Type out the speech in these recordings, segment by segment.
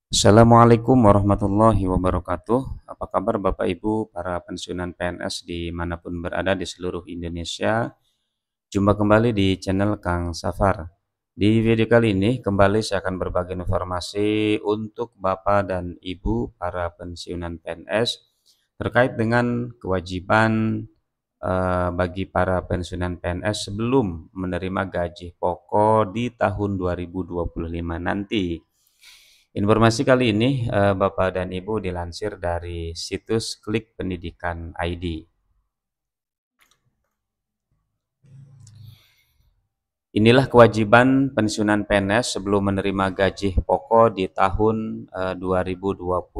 Assalamualaikum warahmatullahi wabarakatuh. Apa kabar Bapak Ibu para pensiunan PNS dimanapun berada di seluruh Indonesia? Jumpa kembali di channel Kang Safar. Di video kali ini kembali saya akan berbagi informasi untuk Bapak dan Ibu para pensiunan PNS terkait dengan kewajiban bagi para pensiunan PNS sebelum menerima gaji pokok di tahun 2025 nanti. Informasi kali ini Bapak dan Ibu dilansir dari situs Klik Pendidikan ID. Inilah kewajiban pensiunan PNS sebelum menerima gaji pokok di tahun 2025.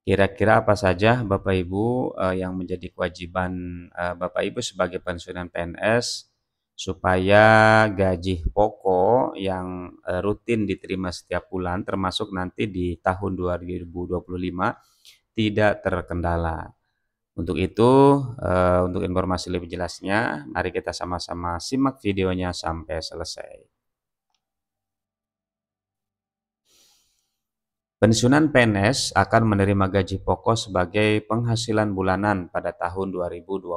Kira-kira apa saja Bapak Ibu yang menjadi kewajiban Bapak Ibu sebagai pensiunan PNS supaya gaji pokok yang rutin diterima setiap bulan termasuk nanti di tahun 2025 tidak terkendala. Untuk itu, untuk informasi lebih jelasnya, mari kita sama-sama simak videonya sampai selesai. Pensiunan PNS akan menerima gaji pokok sebagai penghasilan bulanan pada tahun 2025.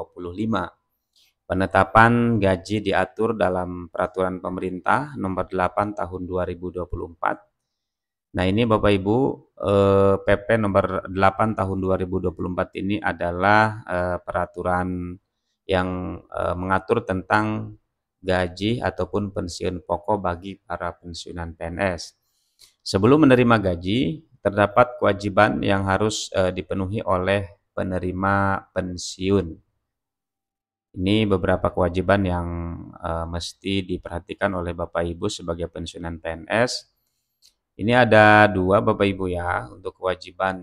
Penetapan gaji diatur dalam Peraturan Pemerintah Nomor 8 Tahun 2024. Nah, ini Bapak Ibu, PP Nomor 8 Tahun 2024 ini adalah peraturan yang mengatur tentang gaji ataupun pensiun pokok bagi para pensiunan PNS. Sebelum menerima gaji, terdapat kewajiban yang harus dipenuhi oleh penerima pensiun. Ini beberapa kewajiban yang mesti diperhatikan oleh Bapak Ibu sebagai pensiunan PNS. Ini ada dua Bapak Ibu ya untuk kewajiban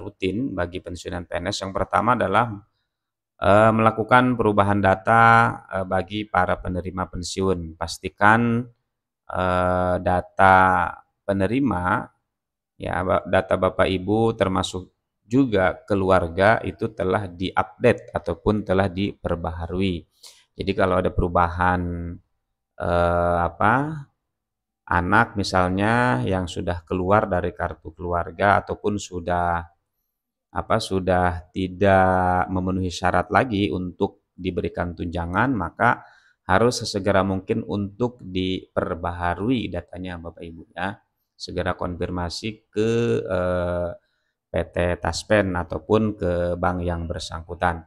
rutin bagi pensiunan PNS. Yang pertama adalah melakukan perubahan data bagi para penerima pensiun. Pastikan data penerima, ya, data Bapak Ibu termasuk juga keluarga itu telah diupdate ataupun telah diperbaharui. Jadi kalau ada perubahan anak misalnya yang sudah keluar dari kartu keluarga ataupun sudah tidak memenuhi syarat lagi untuk diberikan tunjangan, maka harus sesegera mungkin untuk diperbaharui datanya Bapak Ibu ya. Segera konfirmasi ke PT Taspen ataupun ke bank yang bersangkutan.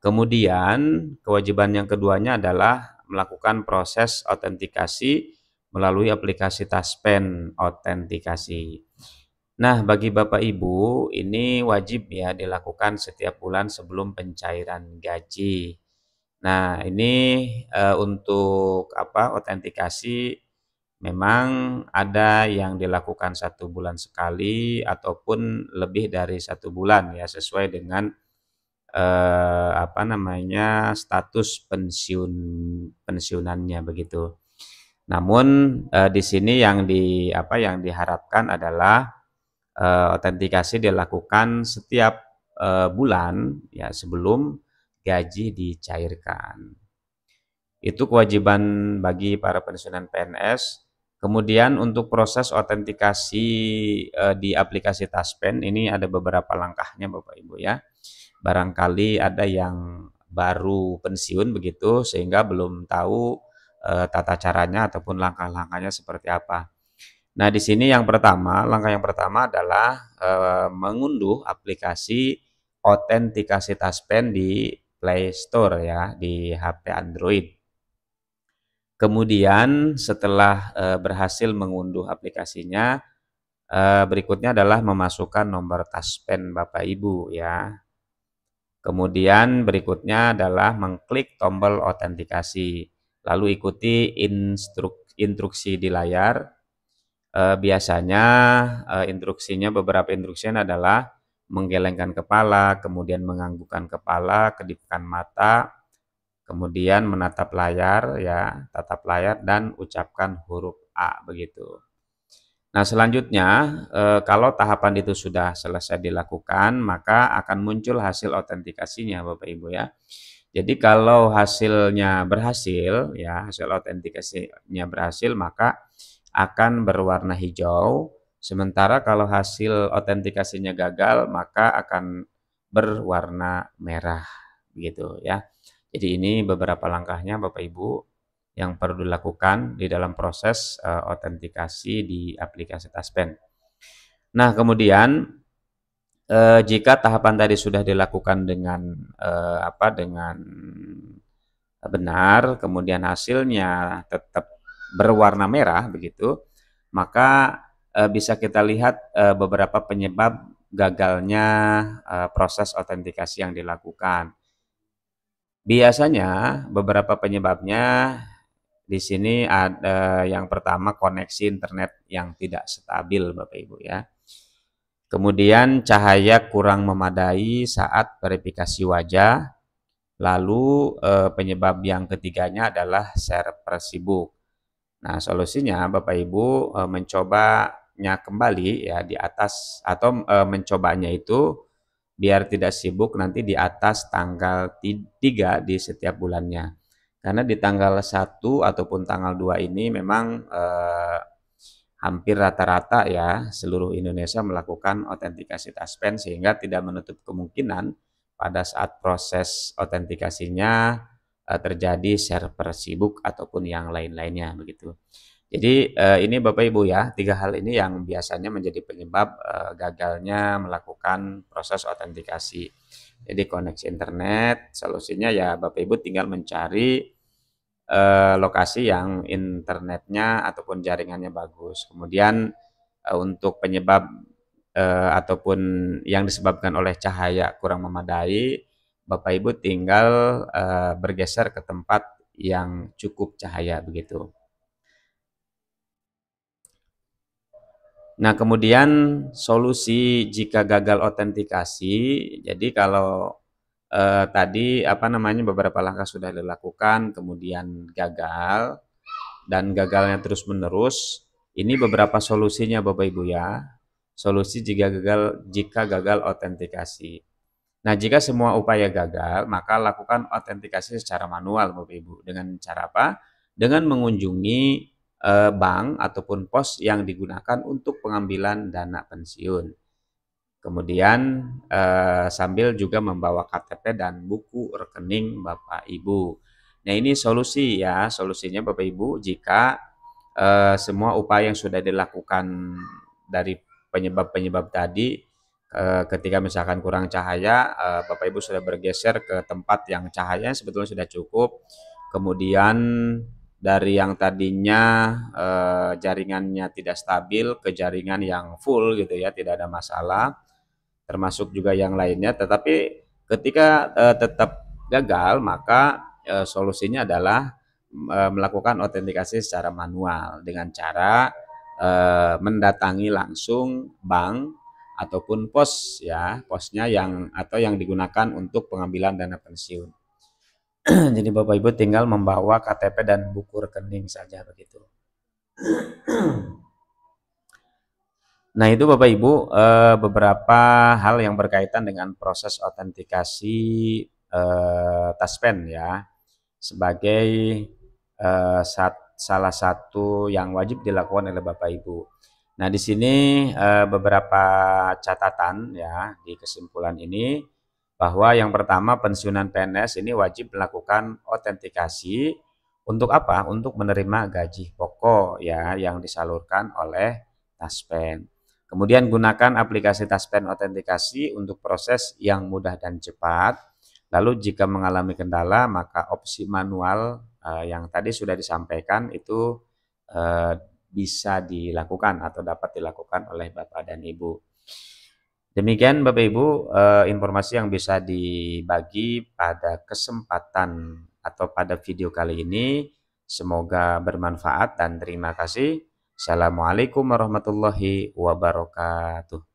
Kemudian kewajiban yang keduanya adalah melakukan proses autentikasi melalui aplikasi Taspen Autentikasi. Nah, bagi Bapak Ibu, ini wajib ya dilakukan setiap bulan sebelum pencairan gaji. Nah, ini untuk autentikasi memang ada yang dilakukan 1 bulan sekali ataupun lebih dari 1 bulan ya sesuai dengan status pensiunannya begitu. Namun di sini yang diharapkan adalah autentikasi dilakukan setiap bulan ya sebelum gaji dicairkan. Itu kewajiban bagi para pensiunan PNS. Kemudian untuk proses autentikasi di aplikasi Taspen ini ada beberapa langkahnya Bapak Ibu ya. Barangkali ada yang baru pensiun begitu sehingga belum tahu tata caranya ataupun langkah-langkahnya seperti apa. Nah, di sini langkah yang pertama adalah mengunduh aplikasi autentikasi Taspen di Play Store ya, di HP Android. Kemudian setelah berhasil mengunduh aplikasinya, berikutnya adalah memasukkan nomor Taspen Bapak Ibu ya. Kemudian berikutnya adalah mengklik tombol autentikasi, lalu ikuti instruksi di layar. Biasanya beberapa instruksinya adalah menggelengkan kepala, kemudian menganggukkan kepala, kedipkan mata, kemudian menatap layar ya, tatap layar dan ucapkan huruf A begitu. Nah, selanjutnya kalau tahapan itu sudah selesai dilakukan, maka akan muncul hasil autentikasinya Bapak Ibu ya. Jadi kalau hasilnya berhasil ya, hasil autentikasinya berhasil, maka akan berwarna hijau, sementara kalau hasil autentikasinya gagal maka akan berwarna merah, begitu ya. Jadi ini beberapa langkahnya Bapak Ibu yang perlu dilakukan di dalam proses autentikasi di aplikasi Taspen. Nah, kemudian jika tahapan tadi sudah dilakukan dengan benar, kemudian hasilnya tetap berwarna merah begitu, maka bisa kita lihat beberapa penyebab gagalnya proses autentikasi yang dilakukan. Biasanya beberapa penyebabnya di sini ada yang pertama koneksi internet yang tidak stabil Bapak Ibu ya. Kemudian cahaya kurang memadai saat verifikasi wajah. Lalu penyebab yang ketiganya adalah server sibuk. Nah, solusinya Bapak Ibu mencobanya kembali ya di atas atau mencobanya itu biar tidak sibuk nanti di atas tanggal 3 di setiap bulannya. Karena di tanggal 1 ataupun tanggal 2 ini memang hampir rata-rata ya seluruh Indonesia melakukan autentikasi Taspen, sehingga tidak menutup kemungkinan pada saat proses autentikasinya terjadi server sibuk ataupun yang lain-lainnya begitu. Jadi ini Bapak Ibu ya, 3 hal ini yang biasanya menjadi penyebab gagalnya melakukan proses autentikasi. Jadi koneksi internet, solusinya ya Bapak Ibu tinggal mencari lokasi yang internetnya ataupun jaringannya bagus. Kemudian untuk penyebab ataupun yang disebabkan oleh cahaya kurang memadai, Bapak Ibu tinggal bergeser ke tempat yang cukup cahaya begitu. Nah, kemudian solusi jika gagal autentikasi, jadi kalau tadi beberapa langkah sudah dilakukan, kemudian gagal dan gagalnya terus-menerus, ini beberapa solusinya Bapak Ibu ya. Solusi jika gagal autentikasi. Nah, jika semua upaya gagal, maka lakukan autentikasi secara manual Bapak Ibu. Dengan cara apa? Dengan mengunjungi bank ataupun pos yang digunakan untuk pengambilan dana pensiun. Kemudian sambil juga membawa KTP dan buku rekening Bapak Ibu. Nah, ini solusi ya, solusinya Bapak Ibu jika semua upaya yang sudah dilakukan dari penyebab-penyebab tadi, ketika misalkan kurang cahaya, Bapak Ibu sudah bergeser ke tempat yang cahayanya sebetulnya sudah cukup. Kemudian dari yang tadinya jaringannya tidak stabil ke jaringan yang full gitu ya, tidak ada masalah, termasuk juga yang lainnya. Tetapi ketika tetap gagal, maka solusinya adalah melakukan autentikasi secara manual dengan cara mendatangi langsung bank ataupun pos ya, posnya yang digunakan untuk pengambilan dana pensiun. Jadi Bapak Ibu tinggal membawa KTP dan buku rekening saja begitu. Nah, itu Bapak Ibu beberapa hal yang berkaitan dengan proses autentikasi Taspen ya, sebagai salah satu yang wajib dilakukan oleh Bapak Ibu. Nah, di sini beberapa catatan ya di kesimpulan ini, bahwa yang pertama pensiunan PNS ini wajib melakukan autentikasi untuk apa? Untuk menerima gaji pokok ya yang disalurkan oleh Taspen. Kemudian gunakan aplikasi Taspen autentikasi untuk proses yang mudah dan cepat. Lalu jika mengalami kendala, maka opsi manual yang tadi sudah disampaikan itu bisa dilakukan atau dapat dilakukan oleh Bapak dan Ibu. Demikian Bapak Ibu informasi yang bisa dibagi pada kesempatan atau pada video kali ini. Semoga bermanfaat dan terima kasih. Assalamualaikum warahmatullahi wabarakatuh.